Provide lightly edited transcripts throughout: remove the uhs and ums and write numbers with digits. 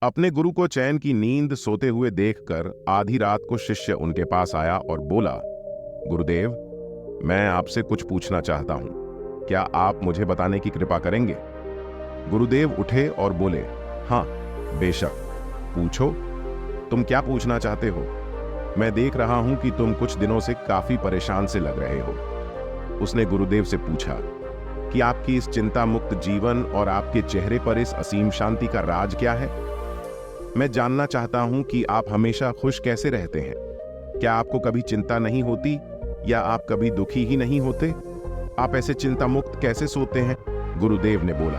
अपने गुरु को चैन की नींद सोते हुए देखकर आधी रात को शिष्य उनके पास आया और बोला, गुरुदेव, मैं आपसे कुछ पूछना चाहता हूं। क्या आप मुझे बताने की कृपा करेंगे? गुरुदेव उठे और बोले, हाँ, बेशक, पूछो। तुम क्या पूछना चाहते हो? मैं देख रहा हूं कि तुम कुछ दिनों से काफी परेशान से लग रहे हो। उसने गुरुदेव से पूछा कि आपकी इस चिंता मुक्त जीवन और आपके चेहरे पर इस असीम शांति का राज क्या है? मैं जानना चाहता हूं कि आप हमेशा खुश कैसे रहते हैं। क्या आपको कभी चिंता नहीं होती या आप कभी दुखी ही नहीं होते? आप ऐसे चिंता मुक्त कैसे सोते हैं? गुरुदेव ने बोला,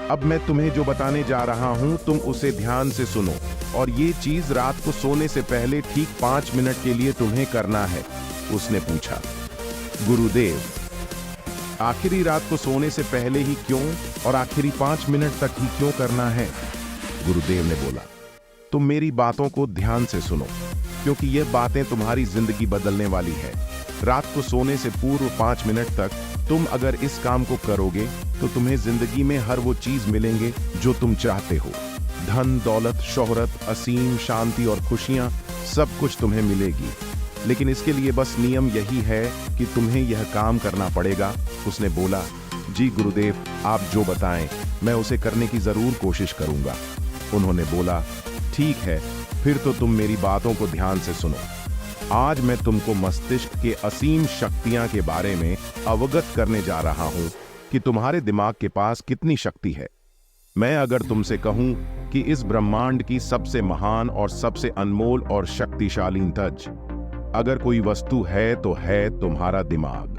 अब मैं तुम्हें जो बताने जा रहा हूं तुम उसे ध्यान से सुनो, और ये चीज रात को सोने से पहले ठीक 5 मिनट के लिए तुम्हें करना है। उसने पूछा, गुरुदेव, आखिरी रात को सोने से पहले ही क्यों और आखिरी 5 मिनट तक ही क्यों करना है? गुरुदेव ने बोला, तुम मेरी बातों को ध्यान से सुनो, क्योंकि ये बातें तुम्हारी जिंदगी बदलने वाली है। रात को सोने से पूर्व 5 मिनट तक तुम अगर इस काम को करोगे तो तुम्हें जिंदगी में हर वो चीज मिलेंगे जो तुम चाहते हो। धन, दौलत, शोहरत, असीम शांति और खुशियां, सब कुछ तुम्हें मिलेगी। लेकिन इसके लिए बस नियम यही है कि तुम्हें यह काम करना पड़ेगा। उसने बोला, जी गुरुदेव, आप जो बताएं मैं उसे करने की जरूर कोशिश करूंगा। उन्होंने बोला, ठीक है, फिर तो तुम मेरी बातों को ध्यान से सुनो। आज मैं तुमको मस्तिष्क के असीम शक्तियां के बारे में अवगत करने जा रहा हूं कि तुम्हारे दिमाग के पास कितनी शक्ति है। मैं अगर तुमसे कहूं कि इस ब्रह्मांड की सबसे महान और सबसे अनमोल और शक्तिशाली तज अगर कोई वस्तु है तो है तुम्हारा दिमाग।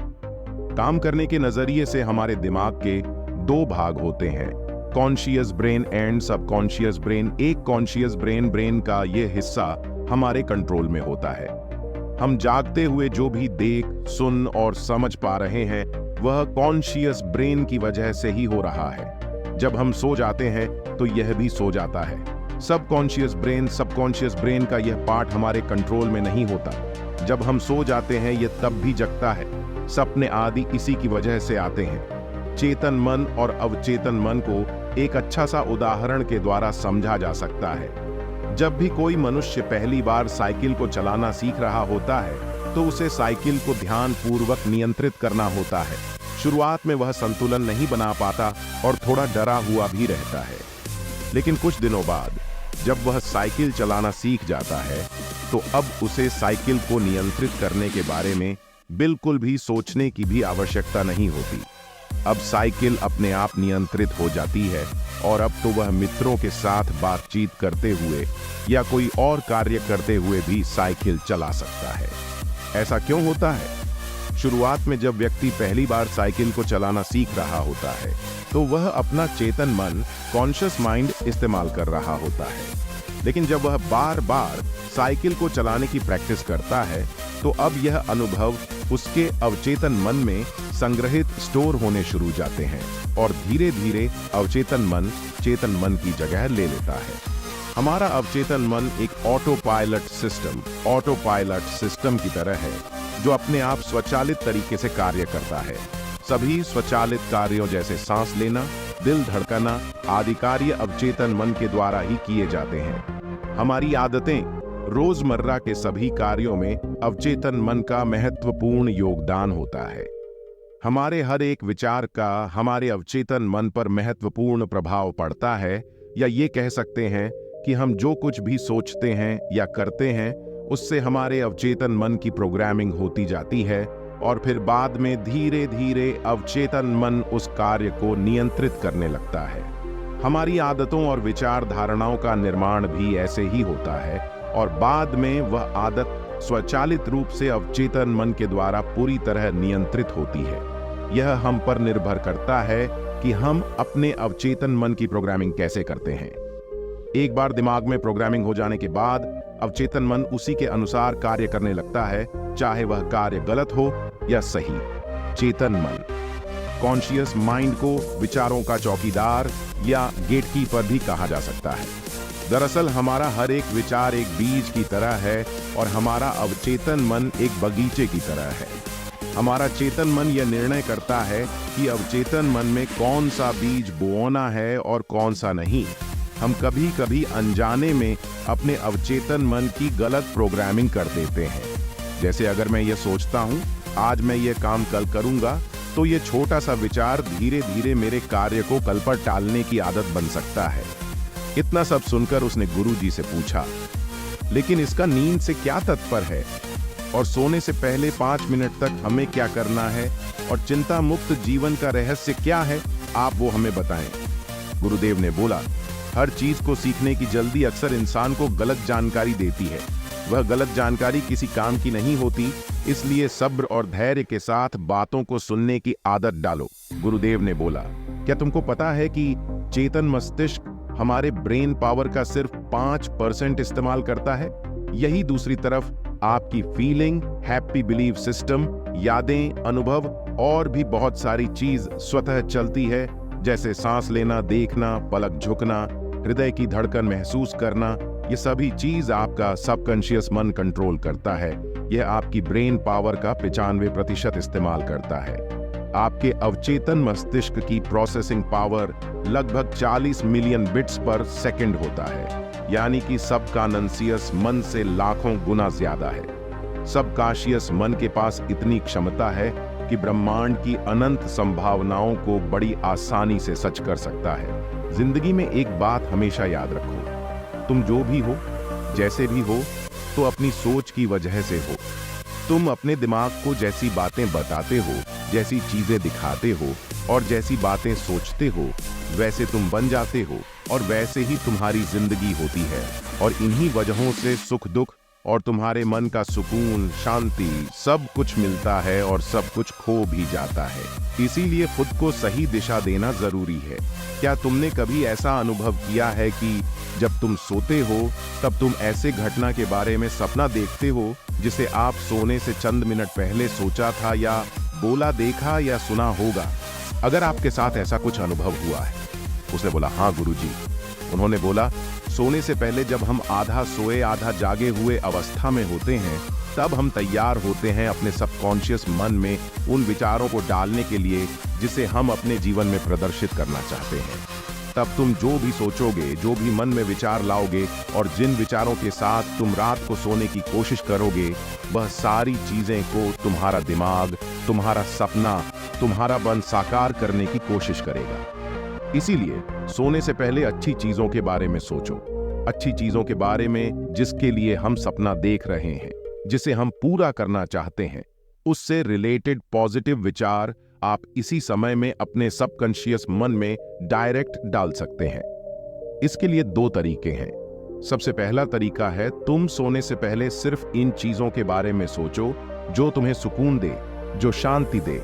काम करने के नजरिए से हमारे दिमाग के 2 भाग होते हैं, conscious brain and subconscious brain. एक कॉन्शियस ब्रेन का ये हिस्सा हमारे कंट्रोल में होता है। हम जागते हुए जो भी देख, सुन और समझ पा रहे हैं वह कॉन्शियस ब्रेन की वजह से ही हो रहा है। जब हम सो जाते हैं तो यह भी सो जाता है। सबकॉन्शियस ब्रेन का यह पार्ट हमारे कंट्रोल में नहीं होता। जब हम सो जाते हैं यह तब भी जगता है। सपने आदि इसी की वजह से आते हैं। चेतन मन और अवचेतन मन को एक अच्छा सा उदाहरण के द्वारा समझा जा सकता है। जब भी कोई मनुष्य पहली बार साइकिल को चलाना सीख रहा होता है तो उसे साइकिल को ध्यान पूर्वक नियंत्रित करना होता है। शुरुआत में वह संतुलन नहीं बना पाता और थोड़ा डरा हुआ भी रहता है। लेकिन कुछ दिनों बाद जब वह साइकिल चलाना सीख जाता है तो अब उसे साइकिल को नियंत्रित करने के बारे में बिल्कुल भी सोचने की भी आवश्यकता नहीं होती। अब साइकिल अपने आप नियंत्रित हो जाती है और अब तो वह मित्रों के साथ बातचीत करते हुए या कोई और कार्य करते हुए भी साइकिल चला सकता है। ऐसा क्यों होता है? शुरुआत में जब व्यक्ति पहली बार साइकिल को चलाना सीख रहा होता है तो वह अपना चेतन मन, कॉन्शियस माइंड इस्तेमाल कर रहा होता है। लेकिन जब वह बार बार साइकिल को चलाने की प्रैक्टिस करता है तो अब यह अनुभव उसके अवचेतन मन में संग्रहित स्टोर होने शुरू जाते हैं और धीरे धीरे अवचेतन मन चेतन मन की जगह ले लेता है। हमारा अवचेतन मन एक ऑटो पायलट सिस्टम की तरह है जो अपने आप स्वचालित तरीके से कार्य करता है। सभी स्वचालित कार्यों जैसे सांस लेना, दिल धड़कना आदि कार्य अवचेतन मन के द्वारा ही किए जाते हैं। हमारी आदतें, रोजमर्रा के सभी कार्यों में अवचेतन मन का महत्वपूर्ण योगदान होता है। हमारे हर एक विचार का हमारे अवचेतन मन पर महत्वपूर्ण प्रभाव पड़ता है, या ये कह सकते हैं कि हम जो कुछ भी सोचते हैं या करते हैं उससे हमारे अवचेतन मन की प्रोग्रामिंग होती जाती है और फिर बाद में धीरे धीरे अवचेतन मन उस कार्य को नियंत्रित करने लगता है। हमारी आदतों और विचार धारणाओं का निर्माण भी ऐसे ही होता है और बाद में वह आदत स्वचालित रूप से अवचेतन मन के द्वारा पूरी तरह नियंत्रित होती है। यह हम पर निर्भर करता है कि हम अपने अवचेतन मन की प्रोग्रामिंग कैसे करते हैं। एक बार दिमाग में प्रोग्रामिंग हो जाने के बाद अवचेतन मन उसी के अनुसार कार्य करने लगता है, चाहे वह कार्य गलत हो या सही। चेतन मन, कॉन्शियस माइंड को विचारों का चौकीदार या गेटकीपर भी कहा जा सकता है। दरअसल हमारा हर एक विचार एक बीज की तरह है और हमारा अवचेतन मन एक बगीचे की तरह है। हमारा चेतन मन यह निर्णय करता है कि अवचेतन मन में कौन सा बीज बोना है और कौन सा नहीं। हम कभी कभी अनजाने में अपने अवचेतन मन की गलत प्रोग्रामिंग कर देते हैं। जैसे अगर मैं ये सोचता हूँ आज मैं ये काम कल करूंगा, तो ये छोटा सा विचार धीरे धीरे मेरे कार्य को कल पर टालने की आदत बन सकता है। इतना सब सुनकर उसने गुरुजी से पूछा, लेकिन इसका नींद से क्या तात्पर्य है, और सोने से पहले 5 मिनट तक हमें क्या करना है, और चिंता मुक्त जीवन का रहस्य क्या है, आप वो हमें बताएं। गुरुदेव ने बोला, हर चीज को सीखने की जल्दी अक्सर इंसान को गलत जानकारी देती है। वह गलत जानकारी किसी काम की नहीं होती, इसलिए सब्र और धैर्य के साथ बातों को सुनने की आदत डालो। गुरुदेव ने बोला, क्या तुमको पता है कि चेतन मस्तिष्क हमारे ब्रेन पावर का सिर्फ 5% इस्तेमाल करता है? यही दूसरी तरफ आपकी फीलिंग, हैप्पी बिलीफ सिस्टम, यादें, अनुभव और भी बहुत सारी चीज स्वतः चलती है, जैसे सांस लेना, देखना, पलक झुकना, हृदय की धड़कन महसूस करना। ये सभी चीज आपका सबकॉन्शियस मन कंट्रोल करता है। यह आपकी ब्रेन पावर का 95% इस्तेमाल करता है। आपके अवचेतन मस्तिष्क की प्रोसेसिंग पावर लगभग 40 मिलियन बिट्स पर सेकंड होता है, यानी कि सबकॉन्शियस मन से लाखों गुना ज्यादा है। सबकॉन्शियस मन के पास इतनी क्षमता है कि ब्रह्मांड की अनंत संभावनाओं को बड़ी आसानी से सच कर सकता है। जिंदगी में एक बात हमेशा याद रखो, तुम जो भी हो, जैसे भी हो, तो अपनी सोच की वजह से हो। तुम अपने दिमाग को जैसी बातें बताते हो, जैसी चीजें दिखाते हो और जैसी बातें सोचते हो, वैसे तुम बन जाते हो और वैसे ही तुम्हारी जिंदगी होती है। और इन्हीं वजहों से सुख दुख और तुम्हारे मन का सुकून, शांति, सब कुछ मिलता है और सब कुछ खो भी जाता है। इसीलिए खुद को सही दिशा देना जरूरी है। क्या तुमने कभी ऐसा अनुभव किया है कि जब तुम सोते हो तब तुम ऐसे घटना के बारे में सपना देखते हो जिसे आप सोने से चंद मिनट पहले सोचा था या बोला, देखा या सुना होगा? अगर आपके साथ ऐसा कुछ अनुभव हुआ है? उसने बोला, हाँ गुरुजी। उन्होंने बोला, सोने से पहले जब हम आधा सोए आधा जागे हुए अवस्था में होते हैं, तब हम तैयार होते हैं अपने सबकॉन्शियस मन में उन विचारों को डालने के लिए जिसे हम अपने जीवन में प्रदर्शित करना चाहते हैं। तब तुम जो भी सोचोगे, जो भी मन में विचार लाओगे और जिन विचारों के साथ तुम रात को सोने की कोशिश करोगे, वह सारी चीजें को तुम्हारा दिमाग, तुम्हारा सपना, तुम्हारा मन साकार करने की कोशिश करेगा। इसीलिए सोने से पहले अच्छी चीजों के बारे में सोचो, अच्छी चीजों के बारे में जिसके लिए हम सपना देख रहे हैं, जिसे हम पूरा करना चाहते हैं, उससे रिलेटेड पॉजिटिव विचार आप इसी समय में अपने सबकॉन्शियस मन में डायरेक्ट डाल सकते हैं। इसके लिए 2 तरीके हैं। सबसे पहला तरीका है, तुम सोने से पहले सिर्फ इन चीजों के बारे में सोचो जो तुम्हें सुकून दे, जो शांति दे,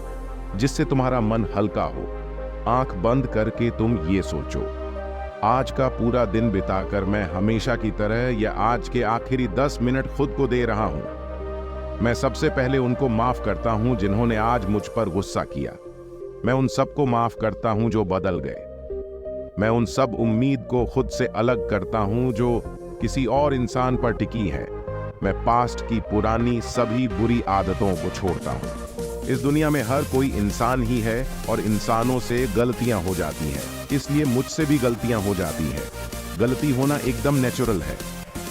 जिससे तुम्हारा मन हल्का हो। आंख बंद करके तुम ये सोचो, आज का पूरा दिन बिताकर मैं हमेशा की तरह या आज के आखिरी 10 मिनट खुद को दे रहा हूं। मैं सबसे पहले उनको माफ करता हूं जिन्होंने आज मुझ पर गुस्सा किया। मैं उन सबको माफ करता हूं जो बदल गए। मैं उन सब उम्मीद को खुद से अलग करता हूं जो किसी और इंसान पर टिकी है। मैं पास्ट की पुरानी सभी बुरी आदतों को छोड़ता हूं। इस दुनिया में हर कोई इंसान ही है और इंसानों से गलतियां हो जाती हैं, इसलिए मुझसे भी गलतियां हो जाती हैं। गलती होना एकदम नेचुरल है।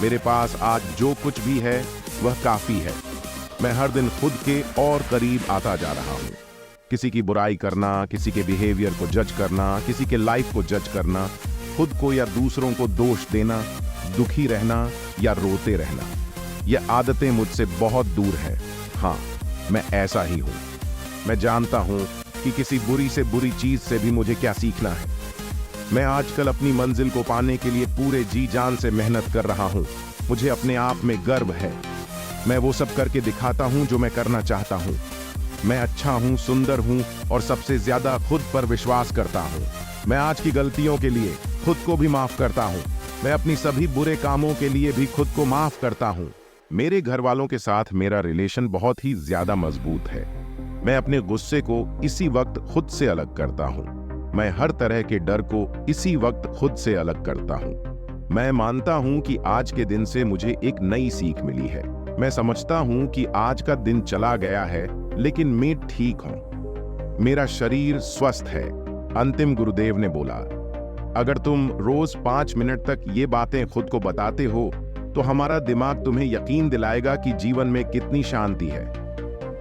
मेरे पास आज जो कुछ भी है वह काफी है। मैं हर दिन खुद के और करीब आता जा रहा हूं। किसी की बुराई करना, किसी के बिहेवियर को जज करना, किसी के लाइफ को जज करना, खुद को या दूसरों को दोष देना, दुखी रहना या रोते रहना, ये आदतें मुझसे बहुत दूर हैं। हाँ, मैं ऐसा ही हूं। मैं जानता हूं कि किसी बुरी से बुरी चीज से भी मुझे क्या सीखना है। मैं आजकल अपनी मंजिल को पाने के लिए पूरे जी जान से मेहनत कर रहा हूं। मुझे अपने आप में गर्व है। मैं वो सब करके दिखाता हूं जो मैं करना चाहता हूं। मैं अच्छा हूं, सुंदर हूं और सबसे ज्यादा खुद पर विश्वास करता हूं। मैं आज की गलतियों के लिए खुद को भी माफ करता हूं। मैं अपनी सभी बुरे कामों के लिए भी खुद को माफ करता हूं। मेरे घर वालों के साथ मेरा रिलेशन बहुत ही ज्यादा मजबूत है। मैं अपने गुस्से को इसी वक्त खुद से अलग करता हूं। मैं हर तरह के डर को इसी वक्त खुद से अलग करता हूं। मैं मानता हूं कि आज के दिन से मुझे एक नई सीख मिली है। मैं समझता हूं कि आज का दिन चला गया है, लेकिन मैं ठीक हूं। मेरा शरीर स्वस्थ है। अंतिम गुरुदेव ने बोला, अगर तुम रोज 5 मिनट तक ये बातें खुद को बताते हो तो हमारा दिमाग तुम्हें यकीन दिलाएगा कि जीवन में कितनी शांति है।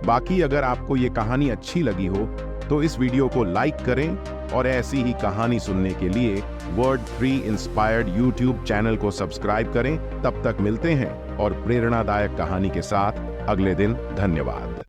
बाकी अगर आपको ये कहानी अच्छी लगी हो तो इस वीडियो को लाइक करें और ऐसी ही कहानी सुनने के लिए वर्ड 3 इंस्पायर्ड यूट्यूब चैनल को सब्सक्राइब करें। तब तक मिलते हैं और प्रेरणादायक कहानी के साथ अगले दिन। धन्यवाद।